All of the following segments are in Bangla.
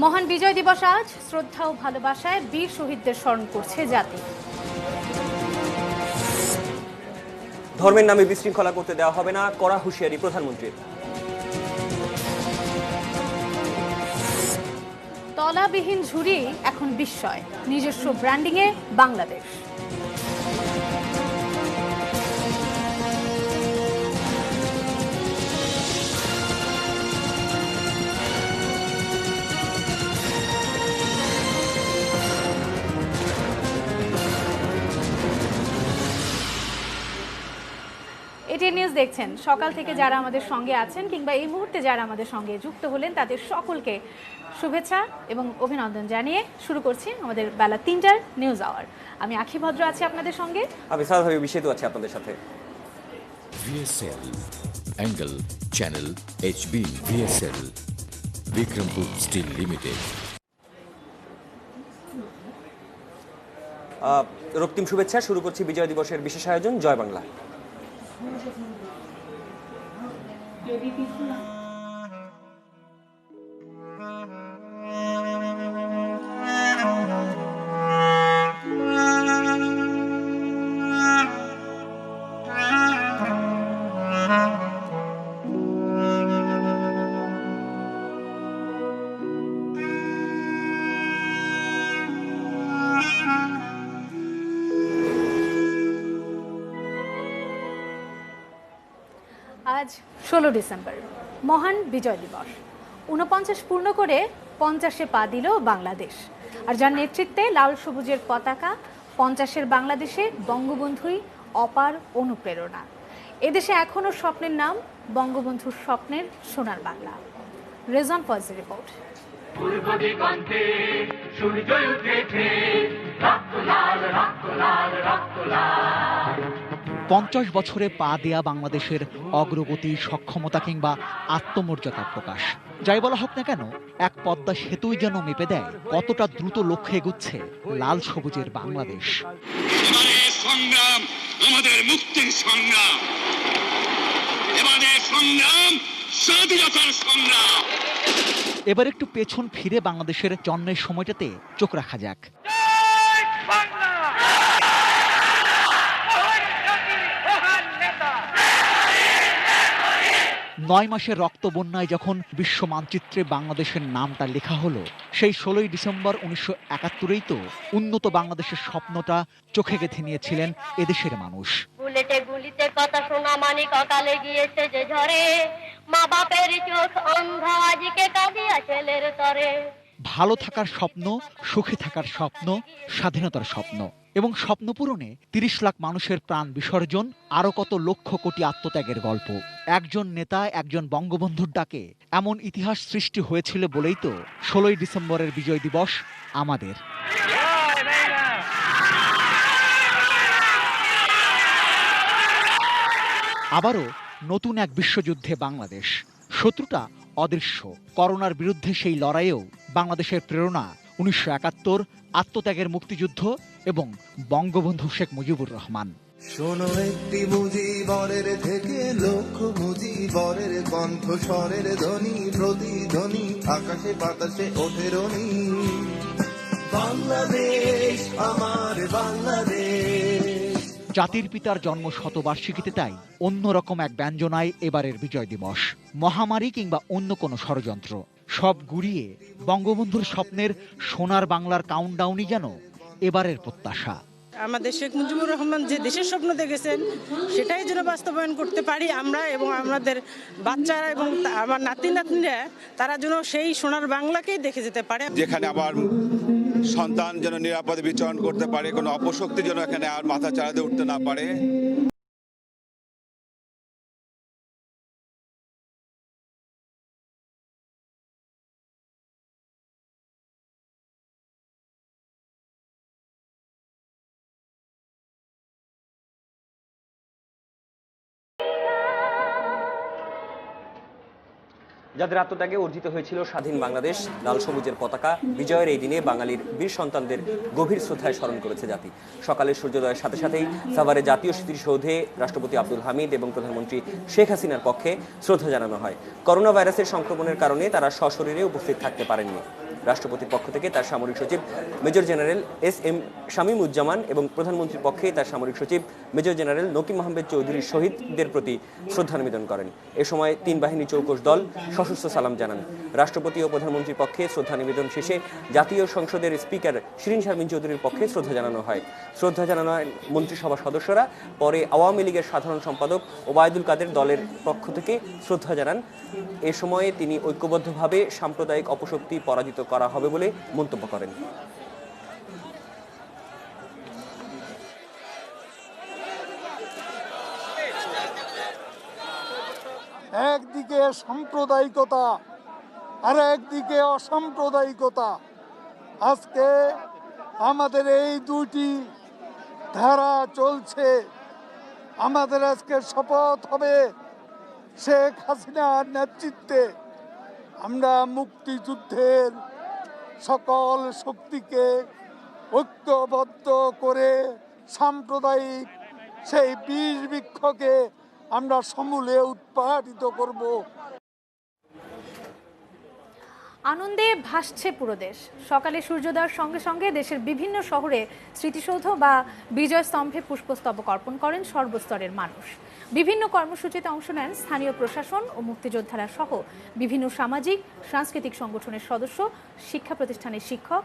মহান বিজয় দিবস আজ শ্রদ্ধা ও ভালোবাসায় বীর শহীদদের স্মরণ করছে জাতি। ধর্মের নামে বিশৃঙ্খলা করতে দেওয়া হবে না, কড়া হুঁশিয়ারি প্রধানমন্ত্রীর। তলাবিহীন ঝুড়ি এখন বিস্ময়, নিজস্ব ব্র্যান্ডিংয়ে বাংলাদেশ। এটিএন নিউজ দেখছেন। সকাল থেকে যারা আমাদের সঙ্গে আছেন কিংবা এই মুহূর্তে যারা আমাদের সঙ্গে যুক্ত হলেন তাদের সকলকে শুভেচ্ছা এবং অভিনন্দন জানিয়ে শুরু করছি আমাদের বেলা ৩টার নিউজ আওয়ার। আমি আখি ভদ্র আছি আপনাদের সঙ্গে। আমি সাধারণ বিষয় আছি আপনাদের সাথে। VSL angle channel HB VSL Bikrampur steel limited. রক্তিম শুভেচ্ছা। শুরু করছি বিজয় দিবসের বিশেষ আয়োজন জয় বাংলা। আজ 16 ডিসেম্বর, মহান বিজয় দিবস। 49 পূর্ণ করে 50-এ পা দিল বাংলাদেশ। আর যার নেতৃত্বে লাল সবুজের পতাকা, 50-এর বাংলাদেশে বঙ্গবন্ধুই অপার অনুপ্রেরণা। এদেশে এখনও স্বপ্নের নাম বঙ্গবন্ধুর স্বপ্নের সোনার বাংলা। রেজন ফজের রিপোর্ট। 50 বছরে পা দেয়া বাংলাদেশের অগ্রগতি, সক্ষমতা কিংবা আত্মমর্যাদার প্রকাশ। যাই বলা হোক না কেন, এক পদ্মা সেতুই যেন মেপে দেয় কতটা দ্রুত লক্ষ্যে এগুচ্ছে লাল সবুজের বাংলাদেশ। সংগ্রাম আমাদের মুক্তির সংগ্রাম, এবারে সংগ্রাম স্বাধীনতার সংগ্রাম। এবার একটু পেছন ফিরে বাংলাদেশের জন্মের সময়টাতে চোখ রাখা যাক। 9 মাসের রক্ত বন্যায় যখন বিশ্ব মানচিত্রে বাংলাদেশের নামটা লেখা হলো, সেই 16 ডিসেম্বর 1971-এই তো উন্নত বাংলাদেশের স্বপ্নটা চোখে গেঁথে নিয়েছিলেন এদেশের মানুষ। বুলেটে গুলিতে কথা শোনা মানিক অকালে গিয়েছে যে ঝরে, মা বাপের চোখ অন্ধ আজকে কাঁদিয়া ছেলের তরে। ভালো থাকার স্বপ্ন, সুখে থাকার স্বপ্ন, স্বাধীনতার স্বপ্ন এবং স্বপ্ন পূরণে 30 লাখ মানুষের প্রাণ বিসর্জন, আরো কত লক্ষ কোটি আত্মত্যাগের গল্প। একজন নেতা, একজন বঙ্গবন্ধুর ডাকে এমন ইতিহাস সৃষ্টি হয়েছিল বলেই তো 16 ডিসেম্বরের বিজয় দিবস আমাদের। আবারও নতুন এক বিশ্বযুদ্ধে বাংলাদেশ। শত্রুটা অদৃশ্য। করোনার বিরুদ্ধে সেই লড়াইয়েও বাংলাদেশের প্রেরণা 1971, আত্মত্যাগের মুক্তিযুদ্ধ এবং বঙ্গবন্ধু শেখ মুজিবুর রহমান। শোনো একটি মুজিবরের থেকে লক্ষ মুজিবরের কণ্ঠ স্বরের ধ্বনি, প্রতিধ্বনি আকাশে বাতাসে ওঠে রনি। বাংলাদেশ আমার বাংলাদেশ। জাতির পিতার জন্ম শতবার্ষিকীতে তাই অন্যরকম এক ব্যঞ্জনায় এবারের বিজয় দিবস। মহামারী কিংবা অন্য কোনো ষড়যন্ত্র সব গুড়িয়ে বঙ্গবন্ধুর স্বপ্নের সোনার বাংলার কাউন্টডাউনই যেন এবারের প্রত্যাশা। আমাদের শেখ মুজিবুর রহমান যে দেশের স্বপ্ন দেখেছেন সেটাই যেন বাস্তবায়ন করতে পারি আমরা এবং আমাদের বাচ্চারা এবং আমার নাতি নাতনিরা, তারা যেন সেই সোনার বাংলাকেই দেখে যেতে পারে, যেখানে আবার সন্তান যেন নিরাপদে বিচরণ করতে পারে, কোনো অপশক্তি যেন এখানে আর মাথা চাড়াতে উঠতে না পারে। যাদের আত্মত্যাগে অর্জিত হয়েছিল স্বাধীন বাংলাদেশ, লাল সবুজের পতাকা, বিজয়ের এই দিনে বাঙালির বীর সন্তানদের গভীর শ্রদ্ধায় স্মরণ করেছে জাতি। সকালের সূর্যোদয়ের সাথে সাথেই সাভারে জাতীয় স্মৃতিসৌধে রাষ্ট্রপতি আব্দুল হামিদ এবং প্রধানমন্ত্রী শেখ হাসিনার পক্ষে শ্রদ্ধা জানানো হয়। করোনা ভাইরাসের সংক্রমণের কারণে তারা সশরীরে উপস্থিত থাকতে পারেননি। রাষ্ট্রপতির পক্ষ থেকে তার সামরিক সচিব মেজর জেনারেল SM শামীমুজ্জামান এবং প্রধানমন্ত্রীর পক্ষে তার সামরিক সচিব মেজর জেনারেল নকিম আহমেদ চৌধুরী শহীদদের প্রতি শ্রদ্ধা নিবেদন করেন। এ সময় 3 বাহিনী চৌকস দল সশস্ত্র সালাম জানান। রাষ্ট্রপতি ও প্রধানমন্ত্রীর পক্ষে শ্রদ্ধা নিবেদন শেষে জাতীয় সংসদের স্পিকার শিরীন শারমিন চৌধুরীর পক্ষে শ্রদ্ধা জানানো হয়। শ্রদ্ধা জানানো মন্ত্রিসভার সদস্যরা পরে আওয়ামী লীগের সাধারণ সম্পাদক ওবায়দুল কাদের দলের পক্ষ থেকে শ্রদ্ধা জানান। এ সময়ে তিনি ঐক্যবদ্ধভাবে সাম্প্রদায়িক অপশক্তি পরাজিত করা হবে বলে মন্তব্য করেন। একদিকে সাম্প্রদায়িকতা আর একদিকে অসাম্প্রদায়িকতা, আজকে আমাদের এই দুইটি ধারা চলছে। আমাদের আজকে শপথ হবে শেখ হাসিনার নেতৃত্বে আমরা মুক্তিযুদ্ধের সকল শক্তিকে ঐক্যবদ্ধ করে সাম্প্রদায়িক সেই বিষ বৃক্ষকে আমরা সমূলে উৎপাদিত করব। আনন্দে ভাসছে পুরো দেশ। সকালে সূর্যোদয়ের সঙ্গে সঙ্গে দেশের বিভিন্ন শহরে স্মৃতিসৌধ বা বিজয় স্তম্ভে পুষ্পস্তবক অর্পণ করেন সর্বস্তরের মানুষ। বিভিন্ন কর্মসূচিতে অংশ নেন স্থানীয় প্রশাসন ও মুক্তিযোদ্ধারা সহ বিভিন্ন সামাজিক সাংস্কৃতিক সংগঠনের সদস্য, শিক্ষা প্রতিষ্ঠানের শিক্ষক।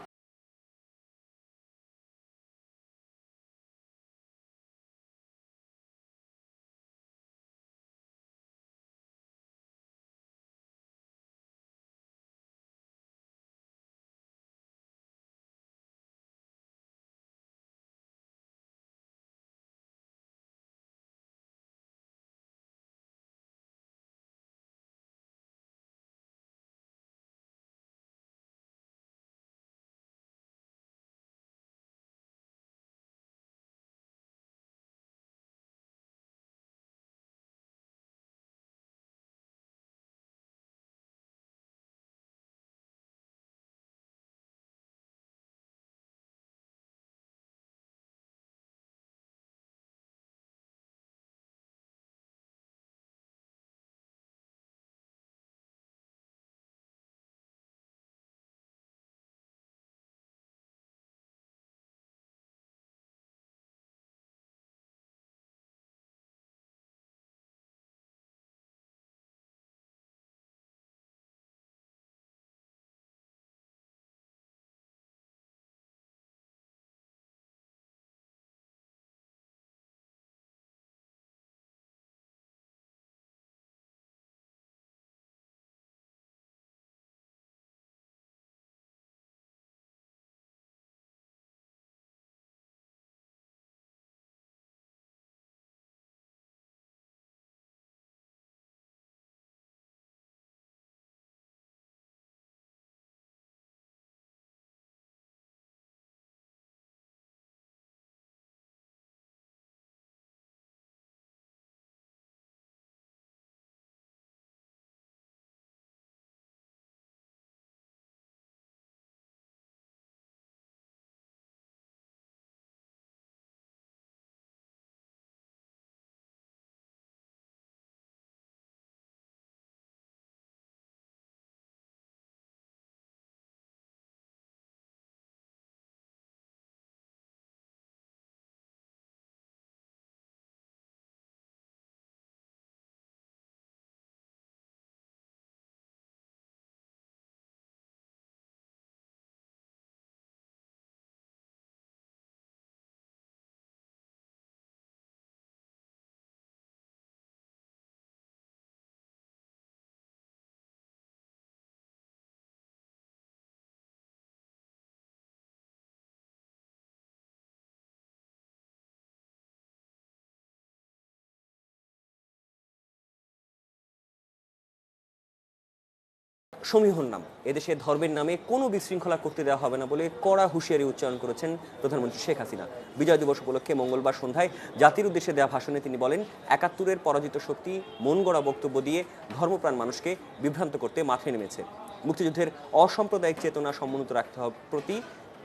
সমীহন নাম, এদেশে ধর্মের নামে কোনো বিশৃঙ্খলা করতে দেওয়া হবে না বলে কড়া হুঁশিয়ারি উচ্চারণ করেছেন প্রধানমন্ত্রী শেখ হাসিনা। বিজয় দিবস উপলক্ষে মঙ্গলবার সন্ধ্যায় জাতির উদ্দেশ্যে দেওয়া ভাষণে তিনি বলেন, ৭১-এর পরাজিত শক্তি মন গড়া বক্তব্য দিয়ে ধর্মপ্রাণ মানুষকে বিভ্রান্ত করতে মাঠে নেমেছে। মুক্তিযুদ্ধের অসাম্প্রদায়িক চেতনা সমুন্নত রাখতে হবে প্রতি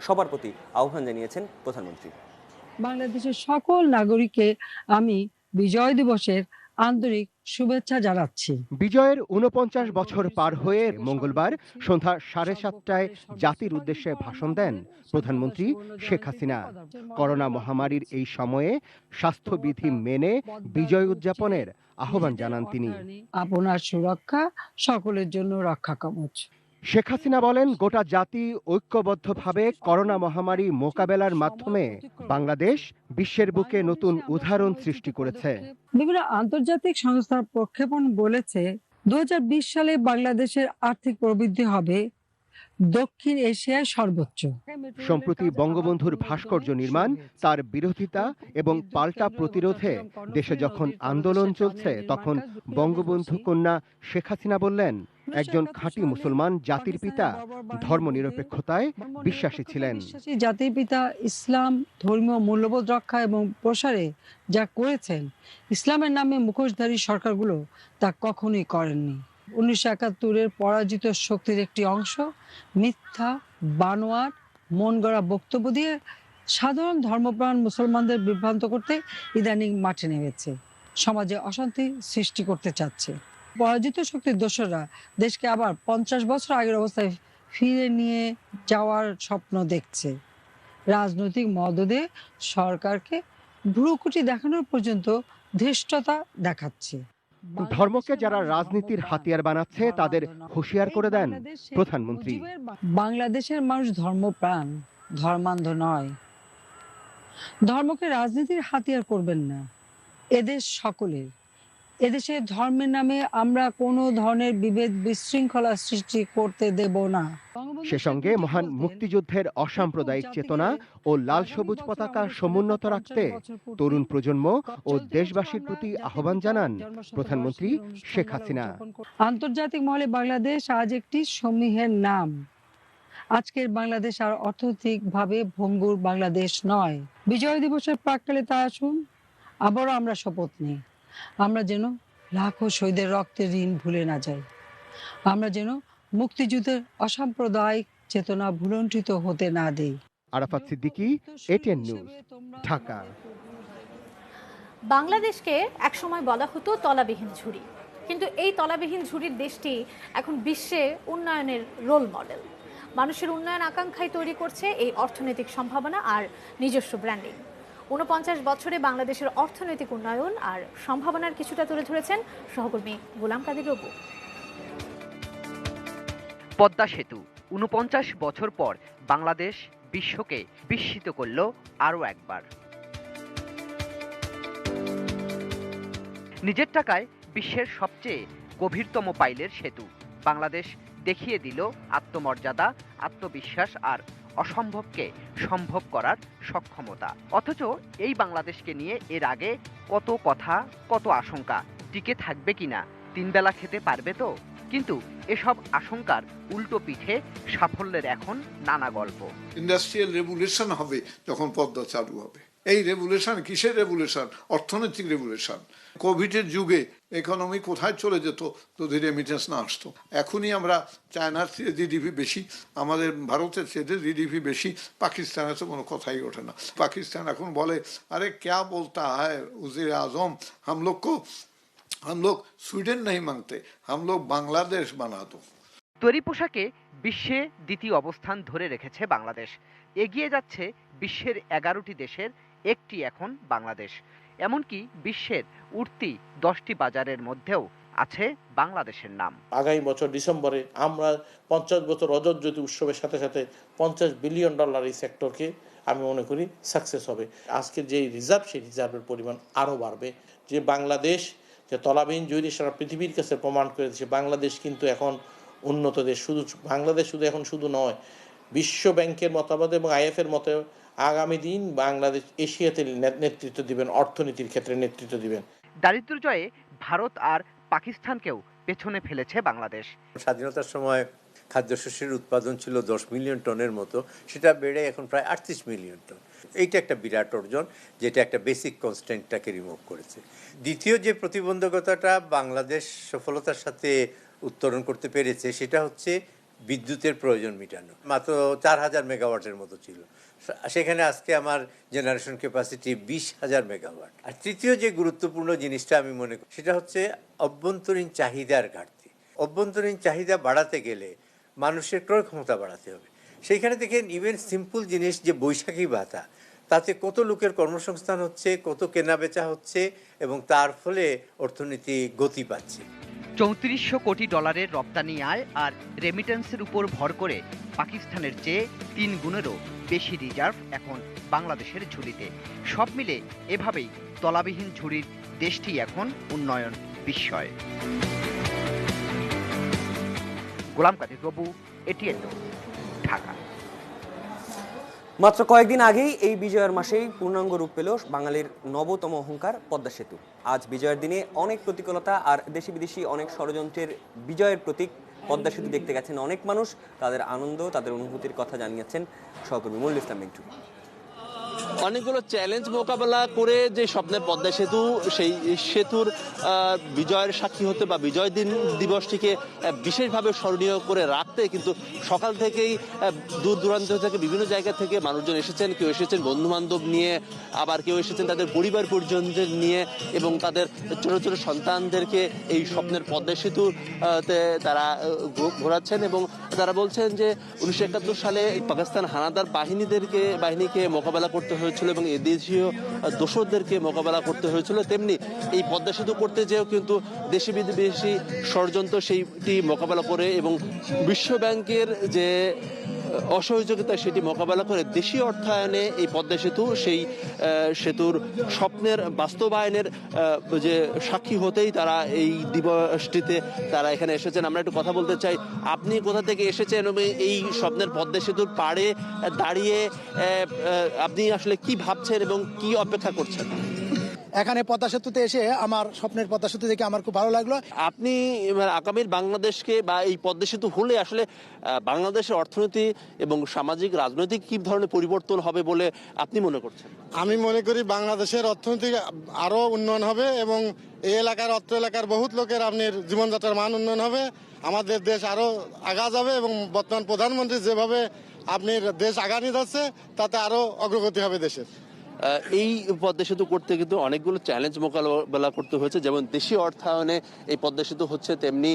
সবার প্রতি আহ্বান জানিয়েছেন প্রধানমন্ত্রী। বাংলাদেশের সকল নাগরিককে আমি বিজয় দিবসের আন্তরিক শুভেচ্ছা জানাচ্ছি। বিজয়ের ৪৯ বছর পার হয়ে মঙ্গলবার সন্ধ্যা 7:30টায় জাতির উদ্দেশ্যে ভাষণ দেন প্রধানমন্ত্রী শেখ হাসিনা। করোনা মহামারীর এই সময়ে স্বাস্থ্যবিধি মেনে বিজয় উদযাপনের আহ্বান জানান তিনি। আপনার সুরক্ষা সকলের জন্য রক্ষা কবচ। শেখ হাসিনা বলেন, গোটা জাতি ঐক্যবদ্ধভাবে করোনা মহামারী মোকাবেলার মাধ্যমে বাংলাদেশ বিশ্বের বুকে নতুন উদাহরণ সৃষ্টি করেছে। বিভিন্ন আন্তর্জাতিক সংস্থার প্রক্ষেপণ বলেছে 2020 সালে বাংলাদেশের আর্থিক প্রবৃদ্ধি হবে দক্ষিণ এশিয়ায় সর্বোচ্চ। সম্প্রতি বঙ্গবন্ধুর ভাস্কর্য নির্মাণ, তার বিরোধিতা এবং পাল্টা প্রতিরোধে দেশে যখন আন্দোলন চলছে, তখন বঙ্গবন্ধু কন্যা শেখ হাসিনা বললেন, একজন খাঁটি মুসলমান জাতির পিতা ধর্মনিরপেক্ষতায় বিশ্বাসী ছিলেন। জাতির পিতা ইসলাম ধর্মীয় মূল্যবোধ রক্ষা এবং প্রসারে যা করেছেন, ইসলামের নামে মুখোশধারী সরকারগুলো তা কখনোই করেননি। 1971-এর পরাজিত শক্তির একটি অংশ মিথ্যা, বানোয়াট, মন গড়া বক্তব্য দিয়ে সাধারণ ধর্মপ্রাণ মুসলমানদের বিভ্রান্ত করতে ইদানিং মাঠে নেমেছে, সমাজে অশান্তি সৃষ্টি করতে চাচ্ছে। পরাজিত শক্তির দোসররা দেশকে আবার 50 বছর আগের অবস্থায় ফিরে নিয়ে যাওয়ার স্বপ্ন দেখছে। রাজনৈতিক মদদে সরকারকে ভ্রুকুটি দেখানোর পর্যন্ত ধৃষ্টতা দেখাচ্ছে। ধর্মকে যারা রাজনীতির হাতিয়ার বানাচ্ছে তাদের হুঁশিয়ার করে দেন প্রধানমন্ত্রী। বাংলাদেশের মানুষ ধর্মপ্রাণ, ধর্মান্ধ নয়। ধর্মকে রাজনীতির হাতিয়ার করবেন না। এদেশ সকলের। এদেশে ধর্মের নামে আমরা কোনো ধরনের বিভেদ বিশৃঙ্খলা সৃষ্টি করতে দেব না। সে সঙ্গে মহান মুক্তিযুদ্ধের অসাম্প্রদায়িক চেতনা ও লাল সবুজ পতাকা সমুন্নত রাখতে তরুণ প্রজন্ম ও দেশবাসীর প্রতি আহ্বান জানান প্রধানমন্ত্রী শেখ হাসিনা। আন্তর্জাতিক মহলে বাংলাদেশ আজ একটি সমীহের নাম। আজকের বাংলাদেশ আর অর্থনৈতিকভাবে ভঙ্গুর বাংলাদেশ নয়। বিজয় দিবসের প্রাক্কালে তা আসুন আবারও আমরা শপথ নিই, আমরা যেন লাখো শহীদের রক্তের ঋণ ভুলে না যাই। আমরা যেন মুক্তিযুদ্ধের অসাম্প্রদায়িক চেতনা ভুলণ্ঠিত হতে না দেই। Arafat Siddiqui, ATN news, Dhaka. বাংলাদেশকে একসময় বলা হতো তলাবিহীন ঝুড়ি, কিন্তু এই তলাবিহীন ঝুড়ির দেশটি এখন বিশ্বে উন্নয়নের রোল মডেল। মানুষের উন্নয়ন আকাঙ্ক্ষায় তৈরি করছে এই অর্থনৈতিক সম্ভাবনা আর নিজস্ব ব্র্যান্ডিং। 49 বছরে বাংলাদেশের অর্থনৈতিক উন্নয়ন আর সম্ভাবনার কিছুটা তুলে ধরেছেন সহকর্মী গোলাম কাদের রবু। পদ্মা সেতু 49 বছর পর বাংলাদেশ বিশ্বকে বিস্মিত করল আরও একবার। নিজের টাকায় বিশ্বের সবচেয়ে গভীরতম পাইলের সেতু বাংলাদেশ দেখিয়ে দিল আত্মমর্যাদা, আত্মবিশ্বাস আর অসম্ভবকে সম্ভব করার সক্ষমতা। অথচ এই বাংলাদেশকে নিয়ে এর আগে কত কথা, কত আশঙ্কা, টিকে থাকবে কিনা, 3 বেলা খেতে পারবে তো? কিন্তু এসব আশঙ্কার উল্টো পিঠে সাফল্যের এখন নানা গল্প। ইন্ডাস্ট্রিয়াল রেভুলেশন হবে যখন পদ্মা চালু হবে। এই রেভুলেশন কিসের রেভুলেশন? অর্থনৈতিক রেভুলেশন। কোভিডের যুগে ইকোনমি কোথায় চলে যেত যদি রেমিটেন্স না আসতো? এখনই আমরা চায়নার চেয়ে জিডিপি বেশি, আমাদের ভারতের চেয়ে জিডিপি বেশি, পাকিস্তানের তো কোনো কথাই ওঠে না। পাকিস্তান এখন বলে, আরে ক্যা বলতা হ্যায় উজির আজম, हम लोग स्वीडन नहीं मांगते, हम लोग बांग्लादेश बना दो। তৈরি পোশাকে বিশ্বে দ্বিতীয় অবস্থান ধরে রেখেছে বাংলাদেশ। এগিয়ে যাচ্ছে বিশ্বের 11টি দেশের একটি এখন বাংলাদেশ। এমনকি বিশ্বের উঠতি 10টি বাজারের মধ্যেও আছে বাংলাদেশের নাম। আগামী বছর ডিসেম্বরে আমরা 50 বছর রজত জ্যোতি উৎসবের সাথে সাথে $50 বিলিয়ন এই সেক্টরকে আমি মনে করি সাকসেস হবে। আজকে যে রিজার্ভ, সেই রিজার্ভের পরিমাণ আরও বাড়বে। যে বাংলাদেশ যে তলাবিহীন ঝুড়ি সারা পৃথিবীর কাছে প্রমাণ করে দিচ্ছে বাংলাদেশ কিন্তু এখন উন্নত দেশ। বাংলাদেশ শুধু নয়, বিশ্ব ব্যাংকের মতামত এবং IF-এর মতে আগামী দিন বাংলাদেশ এশিয়াতে নেতৃত্ব দিবেন, অর্থনীতির ক্ষেত্রে নেতৃত্ব দিবেন। দারিদ্র্য জয়ে ভারত আর পাকিস্তানকেও পেছনে ফেলেছে বাংলাদেশ। স্বাধীনতার সময় খাদ্যশস্যের উৎপাদন ছিল 10 মিলিয়ন টনের মতো, সেটা বেড়ে এখন প্রায় 38 মিলিয়ন টন। এইটা একটা বিরাট অর্জন, যেটা একটা বেসিক কনস্ট্যান্টটাকে রিমুভ করেছে। দ্বিতীয় যে প্রতিবন্ধকতাটা বাংলাদেশ সফলতার সাথে উত্তরণ করতে পেরেছে সেটা হচ্ছে বিদ্যুতের প্রয়োজন মেটানো। মাত্র 4000 মেগাওয়াটের মতো ছিল, সেখানে আজকে আমার জেনারেশন ক্যাপাসিটি 20,000 মেগাওয়াট। আর তৃতীয় যে গুরুত্বপূর্ণ জিনিসটা আমি মনে করি সেটা হচ্ছে অভ্যন্তরীণ চাহিদার ঘাটতি। অভ্যন্তরীণ চাহিদা বাড়াতে গেলে মানুষের ক্রয় ক্ষমতা বাড়াতে হবে। সেইখানে দেখেন ইভেন সিম্পল জিনিস যে বৈশাখী ভাতা, তাতে কত লোকের কর্মসংস্থান হচ্ছে, কত কেনাবেচা হচ্ছে এবং তার ফলে অর্থনীতি গতি পাচ্ছে। 3400 কোটি ডলারের রপ্তানি আয় আর রেমিটেন্সের উপর ভর করে পাকিস্তানের চেয়ে 3 গুণেরও বেশি রিজার্ভ এখন বাংলাদেশের ঝুলিতে। সব মিলে এভাবেই তলাবিহীন ঝুড়ির দেশটি এখন উন্নয়ন বিস্ময়। গোলাম কাদের প্রভু, এটিএন নিউজ, ঢাকা। মাত্র কয়েকদিন আগেই এই বিজয়ের মাসেই পূর্ণাঙ্গ রূপ পেল বাঙালির নবতম অহংকার পদ্মা সেতু। আজ বিজয়ের দিনে অনেক প্রতিকূলতা আর দেশি বিদেশি অনেক ষড়যন্ত্রের বিজয়ের প্রতীক পদ্মা সেতু দেখতে গেছেন অনেক মানুষ। তাদের আনন্দ, তাদের অনুভূতির কথা জানিয়েছেন সহকর্মী মনিরুল ইসলাম মিন্টু। অনেকগুলো চ্যালেঞ্জ মোকাবেলা করে যে স্বপ্নের পদ্মা সেতু, সেই সেতুর বিজয়ের সাক্ষী হতে বা বিজয় দিবসটিকে বিশেষভাবে স্মরণীয় করে রাখতে কিন্তু সকাল থেকেই দূর দূরান্ত থেকে বিভিন্ন জায়গা থেকে মানুষজন এসেছেন। কেউ এসেছেন বন্ধু বান্ধব নিয়ে, আবার কেউ এসেছেন তাদের পরিবার পরিজনদের নিয়ে এবং তাদের ছোট ছোট সন্তানদেরকে এই স্বপ্নের পদ্মা সেতুতে তারা ঘোরাচ্ছেন এবং তারা বলছেন যে 1971 সালে পাকিস্তান হানাদার বাহিনীকে মোকাবেলা করতে হয়েছিল এবং এদেশীয় দোসরদেরকে মোকাবেলা করতে হয়েছিল, তেমনি এই পদ্মা সেতু করতে যেও কিন্তু দেশি বিদেশি ষড়যন্ত্র সেইটি মোকাবেলা করে এবং বিশ্ব ব্যাংকের যে অসহযোগিতা সেটি মোকাবেলা করে দেশীয় অর্থায়নে এই পদ্মা সেতু সেই সেতুর স্বপ্নের বাস্তবায়নের যে সাক্ষী হতেই তারা এই দিবসটিতে তারা এখানে এসেছেন। আমরা একটু কথা বলতে চাই, আপনি কোথা থেকে এসেছেন এবং এই স্বপ্নের পদ্মা সেতুর পাড়ে দাঁড়িয়ে আপনি আসলে কি ভাবছেন এবং কি অপেক্ষা করছেন? এখানে পদ্মা সেতুতে এসে আমার স্বপ্নের পদ্মা সেতু দেখে আমার খুব ভালো লাগলো। আপনি আগামীর বাংলাদেশকে বা এই পদ্মা সেতু হলে আসলে বাংলাদেশের অর্থনীতি এবং সামাজিক রাজনৈতিক কি ধরনের পরিবর্তন হবে বলে আপনি মনে করছেন? আমি মনে করি বাংলাদেশের অর্থনীতি আরো উন্নয়ন হবে এবং এই এলাকার অত্র এলাকার বহুত লোকের আপনার জীবনযাত্রার মান উন্নয়ন হবে, আমাদের দেশ আরো আগা যাবে এবং বর্তমান প্রধানমন্ত্রী যেভাবে আপনার দেশ আগা নিয়ে যাচ্ছে তাতে আরো অগ্রগতি হবে দেশের। এই পদ্মা সেতু করতে কিন্তু অনেকগুলো চ্যালেঞ্জ মোকাবেলা করতে হয়েছে, যেমন দেশীয় অর্থায়নে এই পদ্মা সেতু হচ্ছে, তেমনি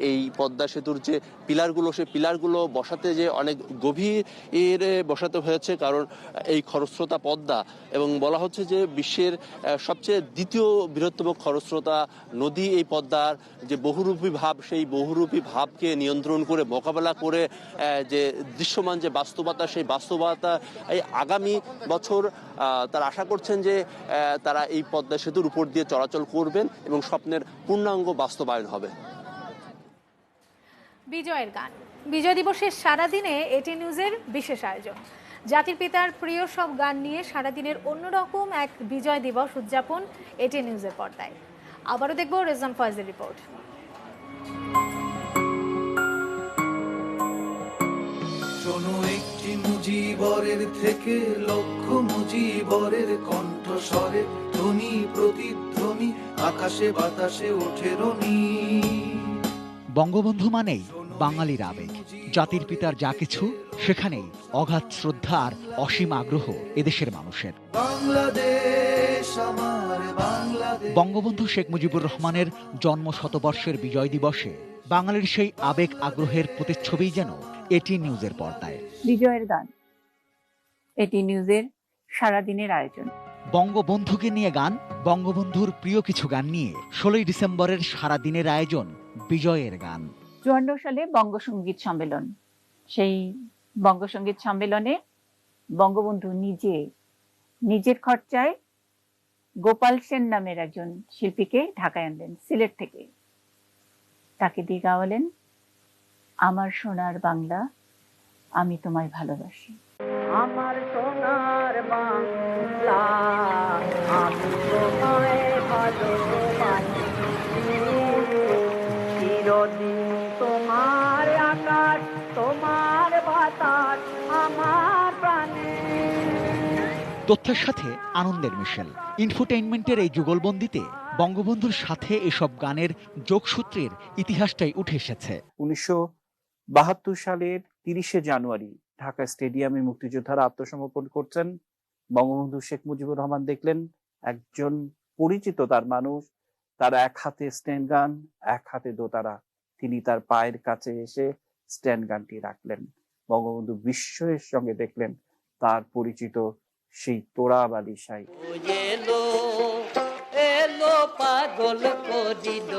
এই পদ্মা সেতুর যে পিলারগুলো সেই পিলারগুলো বসাতে যে অনেক গভীর বসাতে হয়েছে, কারণ এই খরস্রোতা পদ্মা এবং বলা হচ্ছে যে বিশ্বের সবচেয়ে দ্বিতীয় বৃহত্তম খরস্রোতা নদী এই পদ্মার যে বহুরূপী ভাব, সেই বহুরূপী ভাবকে নিয়ন্ত্রণ করে মোকাবেলা করে যে দৃশ্যমান যে বাস্তবতা, সেই বাস্তবতা এই আগামী বছর তারা আশা করছেন যে তারা এই পদ্মা সেতুর উপর দিয়ে চলাচল করবেন এবং স্বপ্নের পূর্ণাঙ্গ বাস্তবায়ন হবে। বিজয়ের গান। বিজয় দিবসের সারাদিনে এটি নিউজের বিশেষ আয়োজন। জাতির পিতার প্রিয় সব গান নিয়ে সারাদিনের অন্যরকম এক বিজয় দিবস উদযাপন এটি নিউজের পর্দায়। আবারও দেখব রেজন ফয়েজের রিপোর্ট। শোনো একটি মুজিবরের থেকে লক্ষ মুজিবরের কণ্ঠস্বরে ধ্বনি প্রতিধ্বনি আকাশে বাতাসে ওঠে রনি। বঙ্গবন্ধু মানেই বাঙালির আবেগ। জাতির পিতার যা কিছু সেখানেই অগাধ শ্রদ্ধা আর অসীম আগ্রহ এদেশের মানুষের। বাংলাদেশ আমার বাংলাদেশ। বঙ্গবন্ধু শেখ মুজিবুর রহমানের জন্ম শতবর্ষের বিজয় দিবসে বাঙালির সেই আবেগ আগ্রহের প্রতিচ্ছবি যেন এটি নিউজের পর্দায়। বিজয়ের গান, এটি নিউজের সারাদিনের আয়োজন। বঙ্গবন্ধুকে নিয়ে গান, বঙ্গবন্ধুর প্রিয় কিছু গান নিয়ে 16 ডিসেম্বরের সারাদিনের আয়োজন বিজয়ের গান। 54 সালে বঙ্গসঙ্গীত সম্মেলন, সেই বঙ্গসঙ্গীত সম্মেলনে বঙ্গবন্ধু নিজের খরচায় গোপাল সেন নামের একজন শিল্পীকে ঢাকায় আনলেন সিলেট থেকে। তাকে দিয়ে গাওয়ালেন আমার সোনার বাংলা আমি তোমায় ভালোবাসি। আমার সোনার বাংলা আমি তোমায় ভালোবাসি, চিরদিন তোমার আকাশ তোমার বাতাস আমার প্রাণে। তথ্যের সাথে আনন্দের মিশেল। ইনফোটেইনমেন্টের এই যুগলবন্দিতে বঙ্গবন্ধুর সাথে এসব গানের যোগসূত্রের ইতিহাসটাই উঠে এসেছে। 72 সালের 30শে জানুয়ারি ঢাকা স্টেডিয়ামে মুক্তিযোদ্ধারা আত্মসমর্পণ করছেন। বঙ্গবন্ধু শেখ মুজিবুর রহমান দেখলেন একজন পরিচিত তার মানুষ, তার এক হাতে স্ট্যান্ড গান, এক হাতে দোতারা। তিনি তার পায়ের কাছে এসে স্ট্যান্ড গানটি রাখলেন। বঙ্গবন্ধু বিস্ময়ের সঙ্গে দেখলেন তার পরিচিত সেই তোড়া বালিশাই। এলো পাগল করিল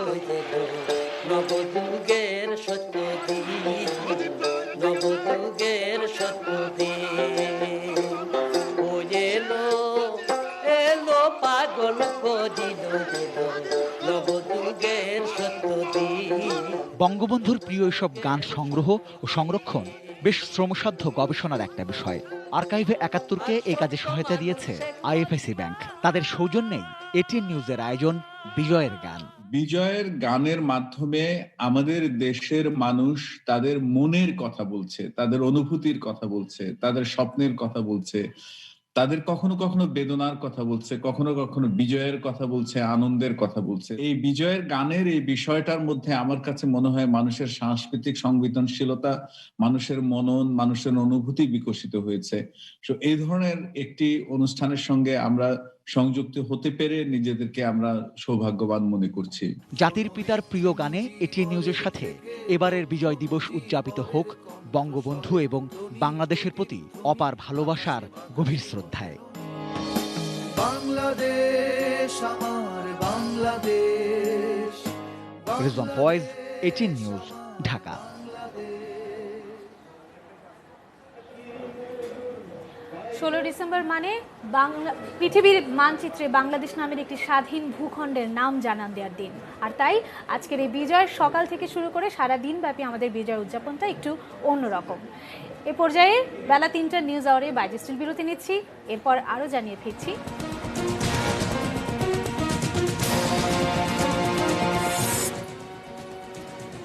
নবযুগের সত্যদিন, নবযুগের সত্যদিন। ও এলো পাগল করিল নবযুগের সত্যদিন। বঙ্গবন্ধুর প্রিয় এসব গান সংগ্রহ ও সংরক্ষণ বেশ শ্রমসাধ্য গবেষণার একটা বিষয়। আর্কাইভে ৭১-কে এই কাজে সহায়তা দিয়েছে আইএফএসি ব্যাংক। তাদের সৌজন্যেই এটিএন নিউজের আয়োজন বিজয়ের গান। বিজয়ের গানের মাধ্যমে আমাদের দেশের মানুষ তাদের মনের কথা বলছে, তাদের অনুভূতির কথা বলছে, তাদের স্বপ্নের কথা বলছে, তাদের কখনো কখনো বেদনার কথা বলছে, কখনো কখনো বিজয়ের কথা বলছে, আনন্দের কথা বলছে। এই বিজয়ের গানের এই বিষয়টার মধ্যে আমার কাছে মনে হয় মানুষের সাংস্কৃতিক সংবেদনশীলতা, মানুষের মনন, মানুষের অনুভূতি বিকশিত হয়েছে। তো এই ধরনের একটি অনুষ্ঠানের সঙ্গে আমরা সংযুক্ত হতে পেরে নিজেদেরকে আমরা সৌভাগ্যবান মনে করছি। জাতির পিতার প্রিয় গানে এটিএন নিউজের সাথে এবারের বিজয় দিবস উদযাপিত হোক বঙ্গবন্ধু এবং বাংলাদেশের প্রতি অপার ভালোবাসার গভীর শ্রদ্ধায়। বাংলাদেশ আমার Bangladesh. Rizwan Faiz, ATN news, Dhaka. 16 December মানে পৃথিবীর মানচিত্রে বাংলাদেশ নামের একটি স্বাধীন ভূখণ্ডের নাম জানান দেওয়ার দিন। আর তাই আজকের এই বিজয়ের সকাল থেকে শুরু করে সারা দিন ব্যাপী আমাদের বিজয় উদযাপনটা একটু অন্যরকম। এ পর্যায়ে বেলা 3টা নিউজ আওয়ারে বাইরে স্টিল বিরতি নিচ্ছি, এরপর আরও জানিয়ে ফিরছি।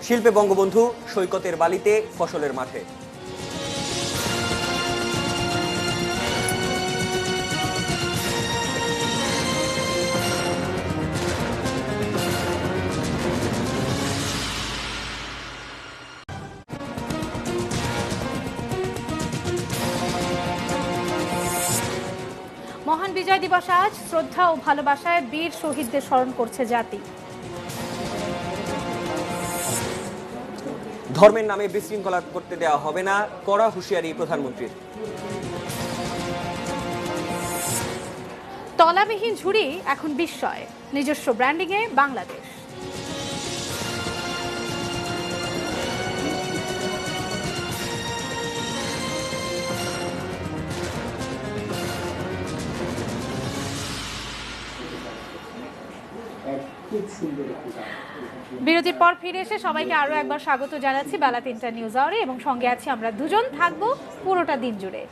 শিল্পে বঙ্গবন্ধু, সৈকতের বালিতে, ফসলের মাঠে। মহান বিজয় দিবস আজ। শ্রদ্ধা ও ভালোবাসায় বীর শহীদদের স্মরণ করছে জাতি। ধর্মের নামে বিশৃঙ্খলা করতে দেওয়া হবে না, কড়া হুঁশিয়ারি প্রধানমন্ত্রীর। তলাবিহীন ঝুড়ি এখন বিস্ময়, নিজস্ব ব্র্যান্ডিংয়ে বাংলাদেশ। বিরতির পর ফিরে এসে সবাইকে আরো একবার স্বাগত জানাচ্ছি বেলা 3টা নিউজ আওয়ারে, এবং সঙ্গে আছি আমরা দুজন, থাকবো পুরোটা দিন জুড়ে।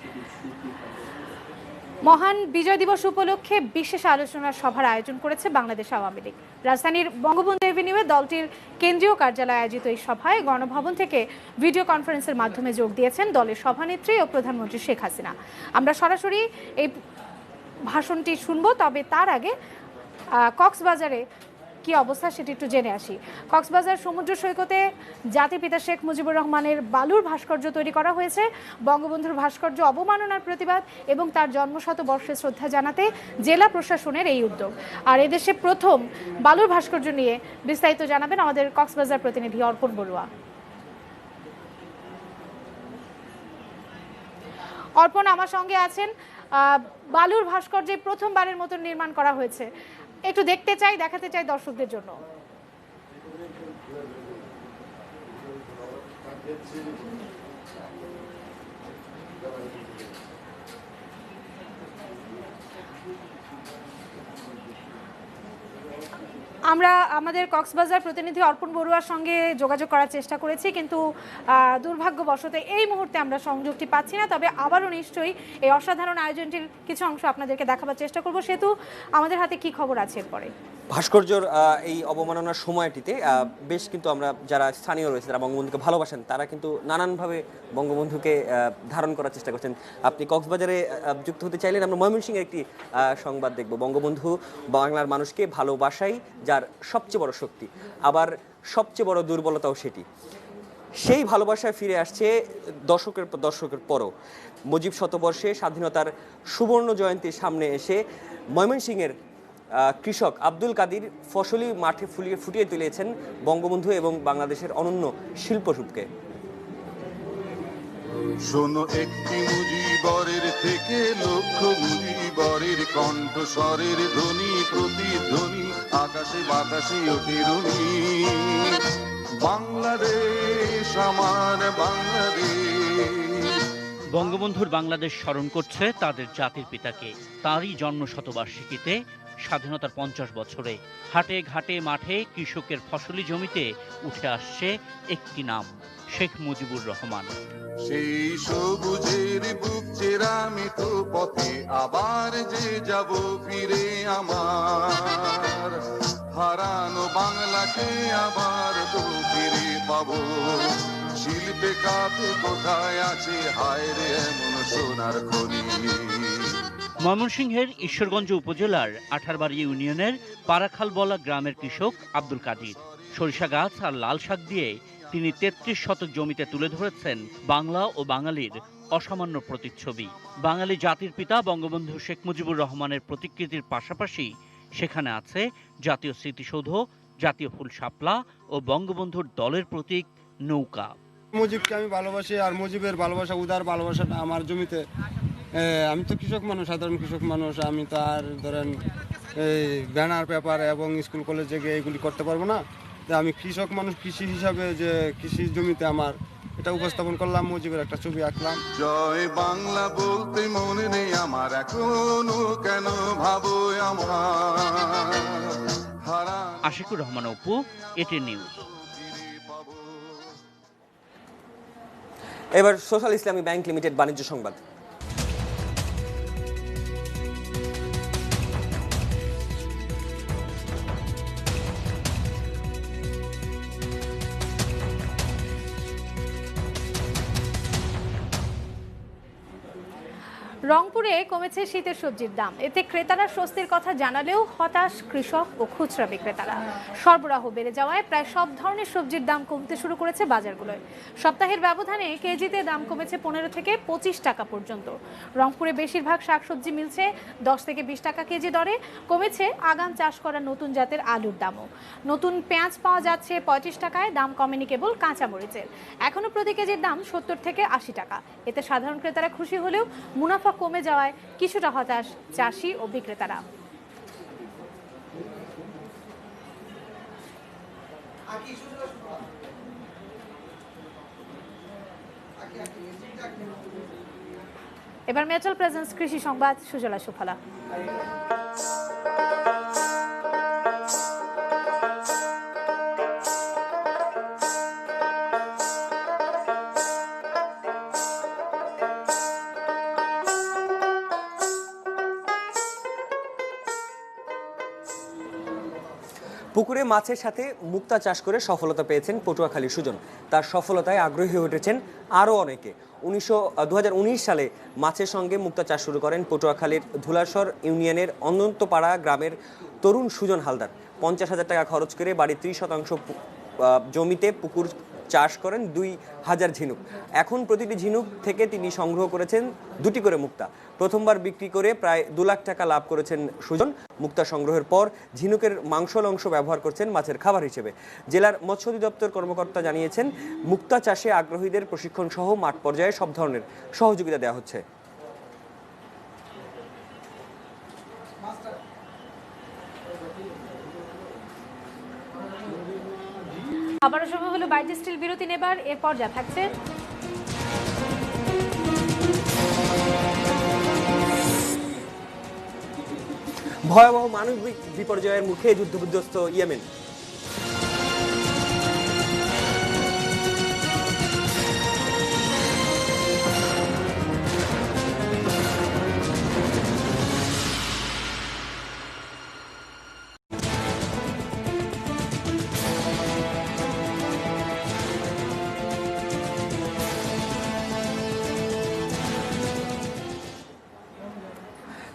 মহান বিজয় দিবস উপলক্ষে বিশেষ আলোচনা সভার আয়োজন করেছে বাংলাদেশ আওয়ামী লীগ। রাজধানীর বঙ্গবন্ধু এভিনিউয়ে দলটির কেন্দ্রীয় কার্যালয়ে আয়োজিত এই সভায় গণভবন থেকে ভিডিও কনফারেন্সের মাধ্যমে যোগ দিয়েছেন দলের সভানেত্রী ও প্রধানমন্ত্রী শেখ হাসিনা। আমরা সরাসরি এই ভাষণটি শুনবো, তবে তার আগে কক্সবাজারে কি অবস্থা সেটি একটু জেনে আসি। কক্সবাজার সমুদ্র সৈকতে জাতির পিতা শেখ মুজিবুর রহমানের বালুর ভাস্কর্য তৈরি করা হয়েছে। বঙ্গবন্ধুর ভাস্কর্য অবমাননার প্রতিবাদ এবং তার জন্মশতবর্ষে শ্রদ্ধা জানাতে জেলা প্রশাসনের এই উদ্যোগ। আর এদেশে প্রথম বালুর ভাস্কর্য নিয়ে বিস্তারিত জানাবেন আমাদের কক্সবাজার প্রতিনিধি অর্পণ বড়ুয়া। অর্পণ আমার সঙ্গে আছেন। বালুর ভাস্কর্যে প্রথমবারের মতো নির্মাণ করা হয়েছে, একটু দেখাতে চাই দর্শকদের জন্য। আমরা আমাদের কক্সবাজার প্রতিনিধি অর্পণ বড়ুয়ার সঙ্গে যোগাযোগ করার চেষ্টা করেছি, কিন্তু দুর্ভাগ্যবশত এই মুহূর্তে আমরা সংযোগটি পাচ্ছি না। তবে আবারও নিশ্চয়ই এই অসাধারণ আয়োজনটির কিছু অংশ আপনাদেরকে দেখাবার চেষ্টা করব। সেতু, আমাদের হাতে কি খবর আছে এরপরে? ভাস্কর্যর এই অবমাননার সময়টিতে বেশ কিন্তু আমরা যারা স্থানীয় রয়েছে, যারা বঙ্গবন্ধুকে ভালোবাসেন, তারা কিন্তু নানানভাবে বঙ্গবন্ধুকে ধারণ করার চেষ্টা করছেন। আপনি কক্সবাজারে যুক্ত হতে চাইলেন, আমরা ময়মনসিংহের একটি সংবাদ দেখব। বঙ্গবন্ধু বাংলার মানুষকে ভালোবাসাই যার সবচেয়ে বড় শক্তি, আবার সবচেয়ে বড় দুর্বলতাও সেটি। সেই ভালোবাসায় ফিরে আসছে দশকের পর দশকের পরও। মুজিব শতবর্ষে স্বাধীনতার সুবর্ণ জয়ন্তীর সামনে এসে ময়মনসিংহের কৃষক আব্দুল কাদির ফসলি মাঠে ফুটিয়ে তুলেছেন বঙ্গবন্ধু এবং বাংলাদেশের অনন্য শিল্পরূপকে। শোনো একটি মুজিবরের থেকে লক্ষ মুজিবরের কণ্ঠস্বরের ধ্বনি প্রতিধ্বনি আকাশে বাতাসে ওঠে রুনি। বাংলাদেশ আমার বাংলাদেশ। বঙ্গবন্ধুর বাংলাদেশ স্মরণ করছে তাদের জাতির পিতাকে। তারই জন্ম শতবার্ষিকীতে স্বাধীনতার 50 বছরে হাটে ঘাটে মাঠে কৃষকের ফসলি জমিতে উঠে আসছে একটি নাম, শেখ মুজিবুর রহমান। সেই সবুজের বুক চেরামিত পথে আবার যে যাব ফিরে আমার হারানো বাংলাকে আবার তো ফিরে পাবো। শিল্পে কাপে কোথায় আছে হায় রে এমন সোনার খনি। ময়মনসিংহের ঈশ্বরগঞ্জ উপজেলার আঠারবাড়ি ইউনিয়নের পারাখালবলা গ্রামের কৃষক আব্দুল কাদির সরিষা গাছ আর লাল শাক দিয়ে তিনি 33 শতক জমিতে তুলে ধরেছেন বাংলা ও বাঙালির অসামান্য প্রতিচ্ছবি। বাঙালি জাতির পিতা বঙ্গবন্ধু শেখ মুজিবুর রহমানের প্রতিকৃতির পাশাপাশি সেখানে আছে জাতীয় স্মৃতিসৌধ, জাতীয় ফুল শাপলা ও বঙ্গবন্ধুর দলের প্রতীক নৌকা। মুজিবকে আমি ভালোবাসি, আর মুজিবের ভালোবাসা উদার ভালোবাসাটা আমার জমিতে। আমি তো কৃষক মানুষ, সাধারণ কৃষক মানুষ। আমি তো আর ধরেন এই ব্যানার পেপার এবং স্কুল কলেজে গিয়ে এগুলি করতে পারবো না। আমি কৃষক মানুষ, কৃষি হিসাবে যে কৃষি জমিতে আমার এটা উপস্থাপন করলাম, মুজিবের একটা ছবি আঁকলাম। জয় বাংলা বলতে মনে নেই আমার এখনো কেন ভাবো আমার। আশিকুর রহমান অপু, এটি নিউজ। এবার সোশ্যাল ইসলামী ব্যাংক লিমিটেড বাণিজ্য সংবাদ। রংপুরে কমেছে শীতের সবজির দাম, এতে ক্রেতারা স্বস্তির কথা জানালেও হতাশ কৃষক ও খুচরা বিক্রেতারা। সরবরাহ বেড়ে যাওয়ায় প্রায় সব ধরনের সবজির দাম কমতে শুরু করেছে বাজারগুলোয়। সপ্তাহের ব্যবধানে কেজিতে দাম কমেছে 15 থেকে 25 টাকা পর্যন্ত। রংপুরে বেশিরভাগ শাকসবজি মিলছে 10 থেকে 20 টাকা কেজি দরে। কমেছে আগাম চাষ করা নতুন জাতের আলুর দামও। নতুন পেঁয়াজ পাওয়া যাচ্ছে 35 টাকায়, দাম কমেনি কেবল কাঁচামরিচের। এখনও প্রতি কেজির দাম 70 থেকে 80 টাকা। এতে সাধারণ ক্রেতারা খুশি হলেও মুনাফা কমে যাওয়ায় কিছুটা হতাশ চাষি ও বিক্রেতারা। এবার মেটাল প্রেজেন্স কৃষি সংবাদ, সুজলা সুফলা। পুকুরে মাছের সাথে মুক্তা চাষ করে সফলতা পেয়েছেন পটুয়াখালীর সুজন। তার সফলতায় আগ্রহী হয়ে উঠেছেন আরও অনেকে। 2019 সালে মাছের সঙ্গে মুক্তা চাষ শুরু করেন পটুয়াখালীর ধুলাসর ইউনিয়নের অনন্তপাড়া গ্রামের তরুণ সুজন হালদার। 50,000 টাকা খরচ করে বাড়ির 30% জমিতে পুকুর চাষ করেন 2000 ঝিনুক। এখন প্রতিটি ঝিনুক থেকে তিনি সংগ্রহ করেছেন 2টি করে মুক্তা। প্রথমবার বিক্রি করে প্রায় 2 লাখ টাকা লাভ করেছেন সুজন। মুক্তা সংগ্রহের পর ঝিনুকের মাংসল অংশ ব্যবহার করছেন মাছের খাবার হিসেবে। জেলার মৎস্য অধিদপ্তর কর্মকর্তা জানিয়েছেন, মুক্তা চাষে আগ্রহীদের প্রশিক্ষণ সহ মাঠ পর্যায়ে সব ধরনের সহযোগিতা দেওয়া হচ্ছে। আবারও সময় হলো বাইট স্টিল বিরতি নেবার, এরপর যা থাকছে। ভয়াবহ মানবিক বিপর্যয়ের মুখে যুদ্ধবিধ্বস্ত ইয়েমেন।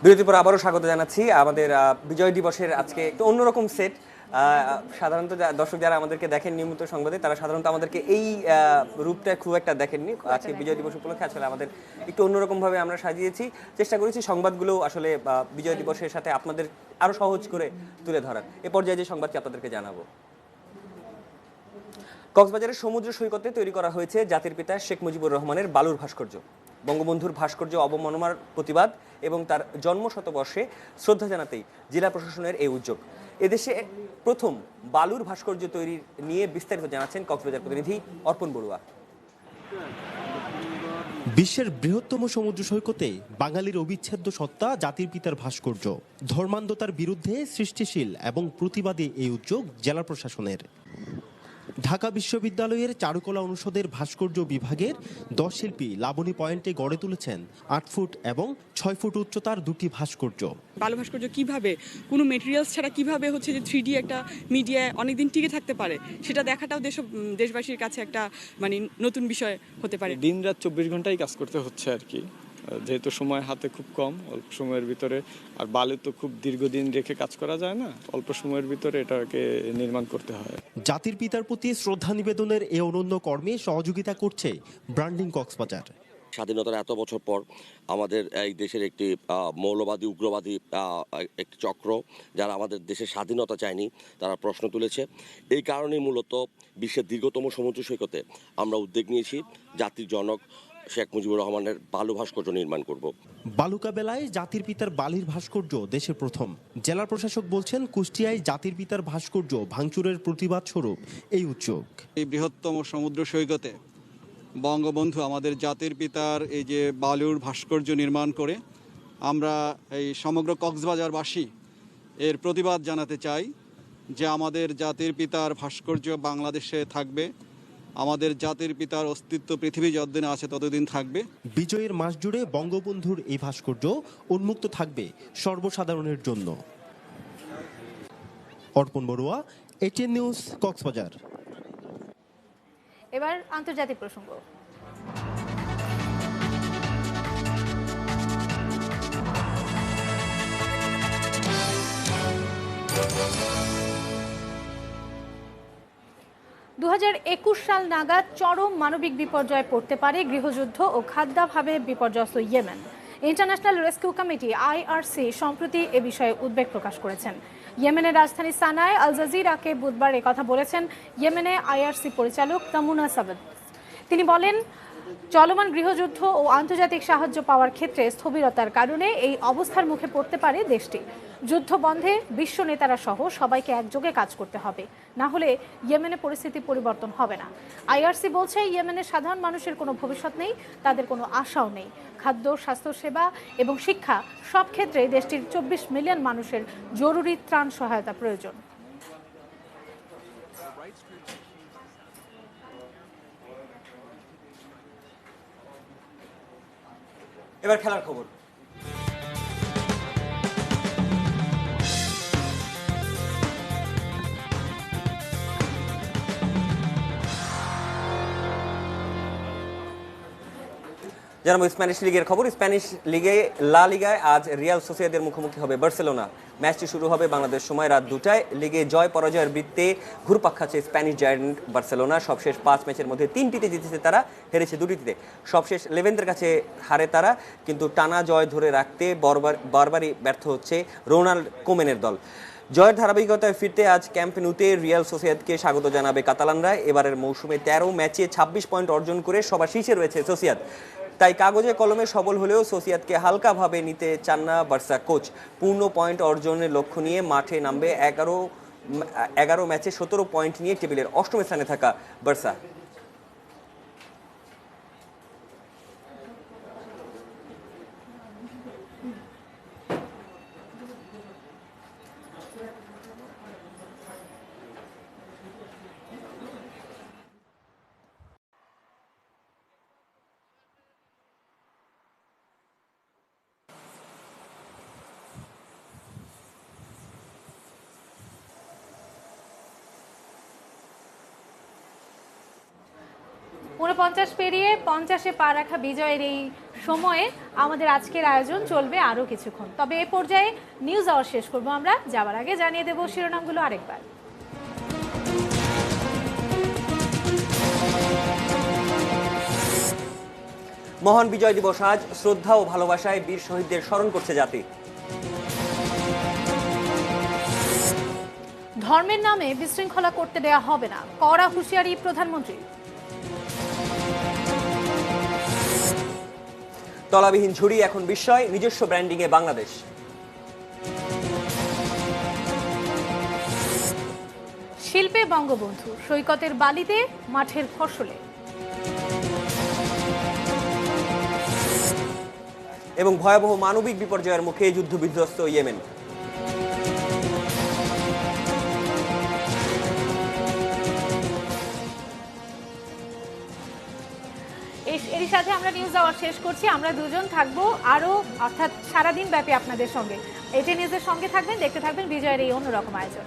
বিরতির পর আবারও স্বাগত জানাচ্ছি। আমাদের বিজয় দিবসের আজকে একটু অন্যরকম সেট। সাধারণত দর্শক যারা আমাদেরকে দেখেন নিয়মিত সংবাদে, তারা সাধারণত আমাদেরকে এই রূপটা খুব একটা দেখেননি। আজকে বিজয় দিবস উপলক্ষে আসলে আমাদের একটু অন্যরকম ভাবে আমরা সাজিয়েছি, চেষ্টা করেছি সংবাদগুলো আসলে বিজয় দিবসের সাথে আপনাদের আরো সহজ করে তুলে ধরার। এ পর্যায়ে যে সংবাদটি আপনাদেরকে জানাবো, কক্সবাজারের সমুদ্র সৈকতে তৈরি করা হয়েছে জাতির পিতা শেখ মুজিবুর রহমানের বালুর ভাস্কর্য। বঙ্গবন্ধুর ভাস্কর্য অবমাননার প্রতিবাদ এবং তার জন্ম শতবর্ষে শ্রদ্ধা জানাতেই জেলা প্রশাসনের এই উদ্যোগ। এদেশে প্রথম বালুর ভাস্কর্য তৈরি নিয়ে বিস্তারিত জানাচ্ছেন কক্সবাজার প্রতিনিধি অর্পণ বড়ুয়া। বিশ্বের বৃহত্তম সমুদ্র সৈকতে বাঙালির অবিচ্ছেদ্য সত্তা জাতির পিতার ভাস্কর্য। ধর্মান্ধতার বিরুদ্ধে সৃষ্টিশীল এবং প্রতিবাদী এই উদ্যোগ জেলা প্রশাসনের। ঢাকা বিশ্ববিদ্যালয়ের চারুকলা অনুষদের ভাস্কর্য বিভাগের 10 শিল্পী লাবণী পয়েন্টে গড়ে তুলেছেন 8 ফুট এবং 6 ফুট উচ্চতার দুটি ভাস্কর্য। বালু ভাস্কর্য কিভাবে কোনো মেটেরিয়ালস ছাড়া কিভাবে হচ্ছে যে 3D একটা মিডিয়ায় অনেকদিন টিকে থাকতে পারে, সেটা দেখাটাও দেশবাসীর কাছে একটা মানে নতুন বিষয় হতে পারে। দিন রাত 24 ঘন্টাই কাজ করতে হচ্ছে আর কি, যেহেতু সময় হাতে খুব কম, অল্প সময়ের ভিতরে। আর বালু তো খুব দীর্ঘদিন রেখে কাজ করা যায় না, অল্প সময়ের ভিতরে এটাকে নির্মাণ করতে হয়। জাতির পিতার প্রতি শ্রদ্ধা নিবেদনের এই অনন্য কর্মে সহযোগিতা করছে ব্র্যান্ডিং কক্সবাজার। স্বাধীনতার এত বছর পর আমাদের এই দেশের একটি মৌলবাদী উগ্রবাদী একটি চক্র, যারা আমাদের দেশের স্বাধীনতা চায়নি, তারা প্রশ্ন তুলেছে। এই কারণেই মূলত বিশ্বের দীর্ঘতম সমুদ্র সৈকতে আমরা উদ্যোগ নিয়েছি জাতির জনক শেখ মুজিবুর রহমানের বালু ভাস্কর্য নির্মাণ করব। বালুকা বেলায় জাতির পিতার বালির ভাস্কর্য দেশের প্রথম। জেলা প্রশাসক বলছেন, কুষ্টিয়ায় জাতির পিতার ভাস্কর্য ভাঙচুরের প্রতিবাদ স্বরূপ এই উদ্যোগ। এই বৃহত্তম সমুদ্র সৈকতে বঙ্গবন্ধু আমাদের জাতির পিতার এই যে বালুর ভাস্কর্য নির্মাণ করে আমরা এই সমগ্র কক্সবাজারবাসী এর প্রতিবাদ জানাতে চাই যে আমাদের জাতির পিতার ভাস্কর্য বাংলাদেশে থাকবে, আমাদের জাতির পিতার অস্তিত্ব পৃথিবী যতদিন আছে ততদিন থাকবে। বিজয়ের মাস জুড়ে বঙ্গবন্ধুর এই ভাস্কর্য উন্মুক্ত থাকবে সর্বসাধারণের জন্য। অর্পণ বড়ুয়া, এটিএন নিউজ, কক্সবাজার। এবার আন্তর্জাতিক প্রসঙ্গ। সাল নাগাদ চরম মানবিক বিপর্যয়ে পড়তে পারে গৃহযুদ্ধ ও খাদ্যাভাবে বিপর্যস্ত Yemen. International rescue committee IRC সম্প্রতি এ বিষয়ে উদ্বেগ প্রকাশ করেছেন। ইয়েমেনের রাজধানী সানায় আল জাজিরাকে বুধবার একথা বলেছেন ইয়েমেনে IRC পরিচালক তামুনা সাবাদ। তিনি বলেন, চলমান গৃহযুদ্ধ ও আন্তর্জাতিক সাহায্য পাওয়ার ক্ষেত্রে স্থবিরতার কারণে এই অবস্থার মুখে পড়তে পারে দেশটি। যুদ্ধ বন্ধে বিশ্ব নেতারা সহ সবাইকে একযোগে কাজ করতে হবে, না হলে ইয়েমেনে পরিস্থিতি পরিবর্তন হবে না। IRC বলছে, ইয়েমেনের সাধারণ মানুষের কোনো ভবিষ্যৎ নেই, তাদের কোনো আশাও নেই। খাদ্য, স্বাস্থ্যসেবা এবং শিক্ষা সব ক্ষেত্রে দেশটির 24 মিলিয়ন মানুষের জরুরি ত্রাণ সহায়তা প্রয়োজন। এবার খেলার খবর। জানাবো স্প্যানিশ লিগের খবর। স্প্যানিশ লিগে লা লিগায় আজ রিয়াল সোসিয়েদাদের মুখোমুখি হবে বার্সেলোনা। ম্যাচটি শুরু হবে বাংলাদেশ সময় রাত 2টায়। লিগে জয় পরাজয়ের বৃত্তে ঘুরপাক খাচ্ছে স্প্যানিশ জায়ান্ট বার্সেলোনা। সবশেষ 5 ম্যাচের মধ্যে 3টিতে জিতেছে তারা, হেরেছে 2টিতে। সবশেষ লেভেন্তের কাছে হারে তারা, কিন্তু টানা জয় ধরে রাখতে বারবারই ব্যর্থ হচ্ছে রোনাল্ড কোমেনের দল। জয়ের ধারাবাহিকতায় ফিরতে আজ ক্যাম্প নুতে রিয়াল সোসিয়েদাদকে স্বাগত জানাবে কাতালানরা। এবারের মৌসুমে 13 ম্যাচে 26 পয়েন্ট অর্জন করে সবার শীর্ষে রয়েছে সোসিয়েদাদ। তাই কাগজে কলমে সবল হলেও সোসিয়েদাদকে হালকাভাবে নিতে চান না বার্সা কোচ। পূর্ণ পয়েন্ট অর্জনের লক্ষ্য নিয়ে মাঠে নামবে 11 ম্যাচে 17 পয়েন্ট নিয়ে টেবিলের 8ম স্থানে থাকা বার্সা। পেরিয়ে 50-এ পা রাখা বিজয়ের এই সময়ে আমাদের আজকের আয়োজন চলবে আরও কিছুক্ষণ। তবে এ পর্যায়ে নিউজ আওয়ার শেষ করবো আমরা। যাওয়ার আগে জানিয়ে দেব শিরোনামগুলো আরেকবার। মহান বিজয় দিবস আজ শ্রদ্ধা ও ভালোবাসায় বীর শহীদদের স্মরণ করছে জাতি। ধর্মের নামে বিশৃঙ্খলা করতে দেয়া হবে না, কড়া হুঁশিয়ারি প্রধানমন্ত্রী। তলাবিহীন ঝুড়ি এখন বিস্ময়, নিজস্ব ব্র্যান্ডিংয়ে বাংলাদেশ। শিল্পে বঙ্গবন্ধু, সৈকতের বালিতে, মাঠের ফসলে। এবং ভয়াবহ মানবিক বিপর্যয়ের মুখে যুদ্ধবিধ্বস্ত ইয়েমেন। এরই সাথে আমরা নিউজ আওয়ার শেষ করছি। আমরা দুজন থাকবো আরো, অর্থাৎ সারাদিন ব্যাপী আপনাদের সঙ্গে। এটি নিউজের সঙ্গে থাকবেন, দেখতে থাকবেন বিজয়ের এই অন্যরকম আয়োজন।